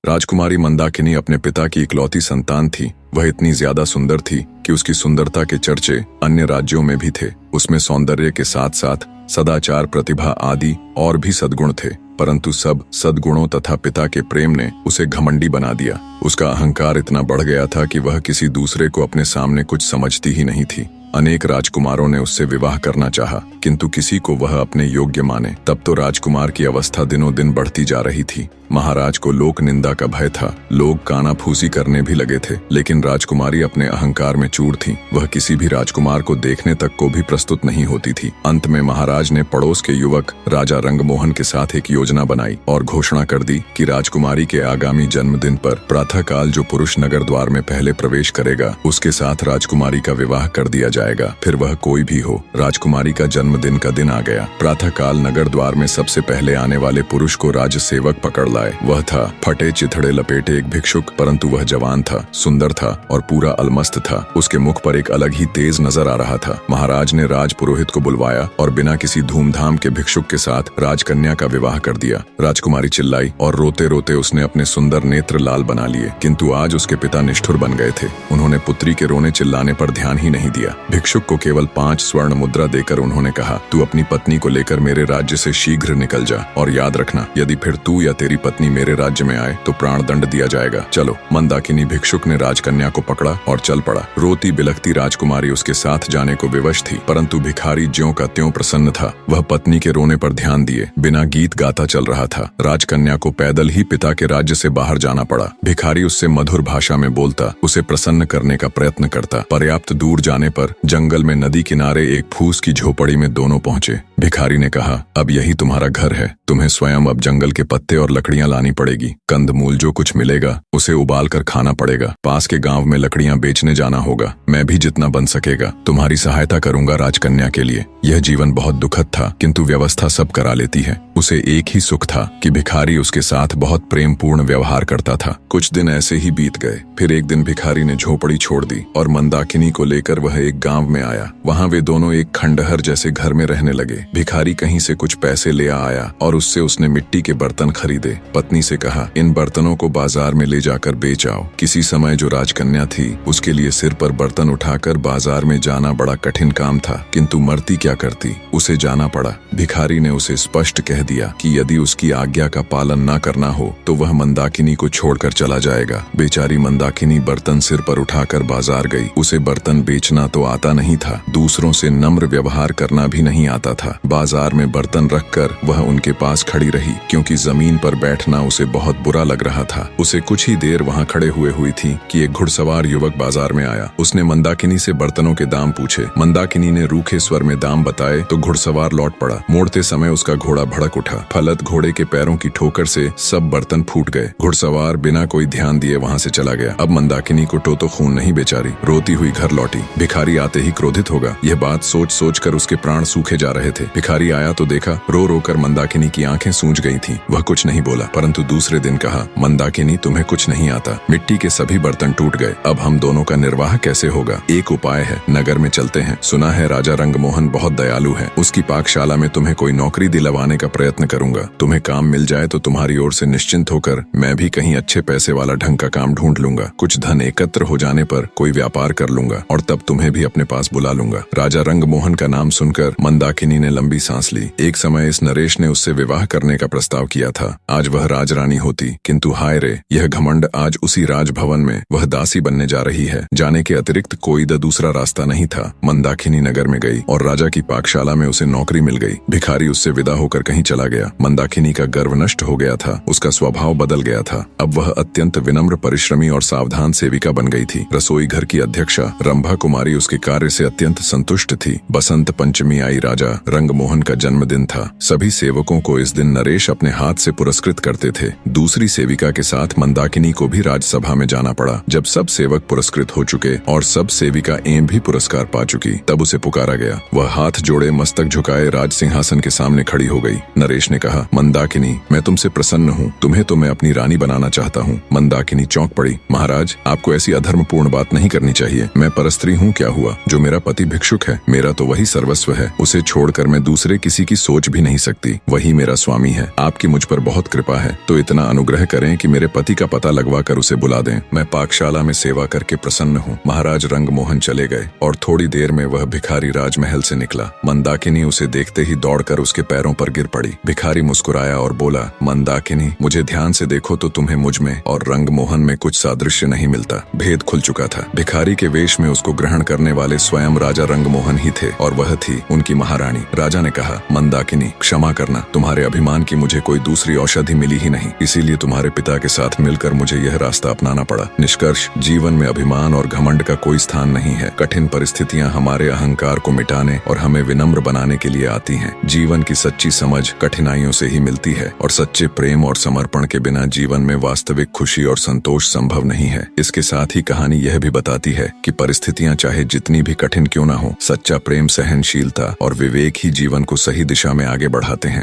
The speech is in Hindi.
राजकुमारी मंदाकिनी अपने पिता की इकलौती संतान थी। वह इतनी ज्यादा सुंदर थी कि उसकी सुंदरता के चर्चे अन्य राज्यों में भी थे। उसमें सौंदर्य के साथ साथ सदाचार, प्रतिभा आदि और भी सद्गुण थे, परंतु सब सद्गुणों तथा पिता के प्रेम ने उसे घमंडी बना दिया। उसका अहंकार इतना बढ़ गया था कि वह किसी दूसरे को अपने सामने कुछ समझती ही नहीं थी। अनेक राजकुमारों ने उससे विवाह करना चाहा, किंतु किसी को वह अपने योग्य माने। तब तो राजकुमार की अवस्था दिनों दिन बढ़ती जा रही थी। महाराज को लोक निंदा का भय था, लोग कानाफूसी करने भी लगे थे, लेकिन राजकुमारी अपने अहंकार में चूर थी। वह किसी भी राजकुमार को देखने तक को भी प्रस्तुत नहीं होती थी। अंत में महाराज ने पड़ोस के युवक राजा रंगमोहन के साथ एक योजना बनाई और घोषणा कर दी कि राजकुमारी के आगामी जन्मदिन पर प्रातःकाल जो पुरुष नगर द्वार में पहले प्रवेश करेगा, उसके साथ राजकुमारी का विवाह कर दिया जाएगा, फिर वह कोई भी हो। राजकुमारी का जन्मदिन का दिन आ गया। प्रातःकाल नगर द्वार में सबसे पहले आने वाले पुरुष को राजसेवक पकड़ लाए। वह था फटे चिथड़े लपेटे एक भिक्षुक, परंतु वह जवान था, सुंदर था और पूरा अलमस्त था। उसके मुख पर एक अलग ही तेज नजर आ रहा था। महाराज ने राजपुरोहित को बुलवाया और बिना किसी धूमधाम के भिक्षुक के साथ राजकन्या का विवाह कर दिया। राजकुमारी चिल्लाई और रोते रोते उसने अपने सुंदर नेत्र लाल बना लिए, किंतु आज उसके पिता निष्ठुर बन गए थे। उन्होंने पुत्री के रोने चिल्लाने पर ध्यान ही नहीं दिया। भिक्षुक को केवल 5 स्वर्ण मुद्रा देकर उन्होंने कहा, तू अपनी पत्नी को लेकर मेरे राज्य से शीघ्र निकल जा, और याद रखना, यदि फिर तू या तेरी पत्नी मेरे राज्य में आए तो प्राण दंड दिया जाएगा। चलो। मंदाकिनी भिक्षुक ने राजकन्या को पकड़ा और चल पड़ा। रोती बिलखती राजकुमारी उसके साथ जाने को विवश थी, परंतु भिखारी ज्यों का त्यों प्रसन्न था। वह पत्नी के रोने पर ध्यान दिए बिना गीत गाता चल रहा था। राजकन्या को पैदल ही पिता के राज्य से बाहर जाना पड़ा। भिखारी उससे मधुर भाषा में बोलता, उसे प्रसन्न करने का प्रयत्न करता। पर्याप्त दूर जाने पर जंगल में नदी किनारे एक फूस की झोपड़ी में दोनों पहुंचे। भिखारी ने कहा, अब यही तुम्हारा घर है। तुम्हें स्वयं अब जंगल के पत्ते और लकड़ियां लानी पड़ेगी। कंदमूल जो कुछ मिलेगा उसे उबाल कर खाना पड़ेगा। पास के गांव में लकड़ियां बेचने जाना होगा। मैं भी जितना बन सकेगा तुम्हारी सहायता करूंगा राजकन्या के लिए। यह जीवन बहुत दुखद था, किंतु व्यवस्था सब करा लेती है। उसे एक ही सुख था कि भिखारी उसके साथ बहुत प्रेमपूर्ण व्यवहार करता था। कुछ दिन ऐसे ही बीत गए। फिर एक दिन भिखारी ने झोपड़ी छोड़ दी और मंदाकिनी को लेकर वह एक गांव में आया। वहां वे दोनों एक खंडहर जैसे घर में रहने लगे। भिखारी कहीं से कुछ पैसे ले आया और उससे उसने मिट्टी के बर्तन खरीदे। पत्नी से कहा, इन बर्तनों को बाजार में ले जाकर बेच आओ। किसी समय जो राजकन्या थी उसके लिए सिर पर बर्तन उठाकर बाजार में जाना बड़ा कठिन काम था, किंतु मरती क्या करती, उसे जाना पड़ा। भिखारी ने उसे स्पष्ट कह दिया कि यदि उसकी आज्ञा का पालन न करना हो तो वह मंदाकिनी को छोड़कर चला जाएगा। बेचारी मंदाकिनी बर्तन सिर पर उठाकर बाजार गई। उसे बर्तन बेचना तो आता नहीं था, दूसरों से नम्र व्यवहार करना भी नहीं आता था। बाजार में बर्तन रखकर वह उनके पास खड़ी रही, क्योंकि जमीन पर बैठना उसे बहुत बुरा लग रहा था। उसे कुछ ही देर वहां खड़े हुई थी कि एक घुड़सवार युवक बाजार में आया। उसने मंदाकिनी से बर्तनों के दाम पूछे। मंदाकिनी ने रूखे स्वर में दाम बताए तो घुड़सवार लौट पड़ा। मोड़ते समय उसका घोड़ा भड़क उठा। फलत घोड़े के पैरों की ठोकर से सब बर्तन फूट गए। घुड़सवार बिना कोई ध्यान दिए वहां से चला गया। अब मंदाकिनी को टो तो खून नहीं, बेचारी रोती हुई घर लौटी। भिखारी आते ही क्रोधित होगा, यह बात सोच सोच कर उसके प्राण सूखे जा रहे थे। भिखारी आया तो देखा रो रो कर मंदाकिनी की आंखें सूज गई थीं। वह कुछ नहीं बोला, परंतु दूसरे दिन कहा, मंदाकिनी तुम्हें कुछ नहीं आता। मिट्टी के सभी बर्तन टूट गए। अब हम दोनों का निर्वाह कैसे होगा? एक उपाय है, नगर में चलते हैं। सुना है राजा रंगमोहन बहुत दयालु है। उसकी पाकशाला में तुम्हें कोई नौकरी दिलवाने का प्रयत्न करूंगा। तुम्हें काम मिल जाए तो तुम्हारी ओर से निश्चिंत होकर मैं भी कहीं अच्छे पैसे वाला ढंग का काम ढूंढ लूंगा। कुछ धन एकत्र हो जाने पर कोई व्यापार कर लूंगा और तब तुम्हें भी अपने पास बुला लूंगा। राजा रंगमोहन का नाम सुनकर मंदाकिनी ने लंबी सांस ली। एक समय इस नरेश ने उससे विवाह करने का प्रस्ताव किया था। आज वह राजरानी होती, किंतु हाय रे, यह घमंड आज उसी राजभवन में वह दासी बनने जा रही है। जाने के अतिरिक्त कोई दूसरा रास्ता नहीं था। मंदाकिनी नगर में गई और राजा की पाकशाला में उसे नौकरी मिल गई। भिखारी उससे विदा होकर कहीं चला गया। मंदाकिनी का गर्व नष्ट हो गया था, उसका स्वभाव बदल गया था। अब वह अत्यंत विनम्र, परिश्रमी और सावधान सेविका बन गई थी। रसोई घर की अध्यक्षा रंभा कुमारी उसके कार्य से अत्यंत संतुष्ट थी। बसंत पंचमी आई। राजा रंगमोहन का जन्मदिन था। सभी सेवकों को इस दिन नरेश अपने हाथ से पुरस्कृत करते थे। दूसरी सेविका के साथ मंदाकिनी को भी राजसभा में जाना पड़ा। जब सब सेवक पुरस्कृत हो चुके और सब सेविका भी पुरस्कार पा चुकी, तब उसे पुकारा गया। वह हाथ हाथ जोड़े मस्तक झुकाए राज सिंहासन के सामने खड़ी हो गई। नरेश ने कहा, मंदाकिनी, मैं तुमसे प्रसन्न हूँ, तुम्हें तो मैं अपनी रानी बनाना चाहता हूँ। मंदाकिनी चौंक पड़ी। महाराज, आपको ऐसी अधर्मपूर्ण बात नहीं करनी चाहिए। मैं परस्त्री हूँ, क्या हुआ? जो मेरा पति भिक्षुक है, मेरा तो वही सर्वस्व है। उसे छोड़कर मैं दूसरे किसी की सोच भी नहीं सकती। वही मेरा स्वामी है। आपकी मुझ पर बहुत कृपा है, तो इतना अनुग्रह करें कि मेरे पति का पता लगवा कर उसे बुला दें। मैं पाकशाला में सेवा करके प्रसन्न हूँ। महाराज रंगमोहन चले गए और थोड़ी देर में वह भिखारी राजमहल से निकला। मंदाकिनी उसे देखते ही दौड़कर उसके पैरों पर गिर पड़ी। भिखारी मुस्कुराया और बोला, मंदाकिनी, मुझे ध्यान से देखो तो तुम्हें मुझ में और रंगमोहन में कुछ सादृश्य नहीं मिलता। भेद खुल चुका था। भिखारी के वेश में उसको ग्रहण करने वाले स्वयं राजा रंगमोहन ही थे और वह थी उनकी महारानी। राजा ने कहा, मंदाकिनी, क्षमा करना, तुम्हारे अभिमान की मुझे कोई दूसरी औषधि मिली ही नहीं, इसीलिए तुम्हारे पिता के साथ मिलकर मुझे यह रास्ता अपनाना पड़ा। निष्कर्ष, जीवन में अभिमान और घमंड का कोई स्थान नहीं है। कठिन परिस्थितियां हमारे अहंकार को मिटाने और हमें विनम्र बनाने के लिए आती हैं। जीवन की सच्ची समझ कठिनाइयों से ही मिलती है और सच्चे प्रेम और समर्पण के बिना जीवन में वास्तविक खुशी और संतोष संभव नहीं है। इसके साथ ही कहानी यह भी बताती है कि परिस्थितियां चाहे जितनी भी कठिन क्यों ना हो, सच्चा प्रेम, सहनशीलता और विवेक ही जीवन को सही दिशा में आगे बढ़ाते हैं।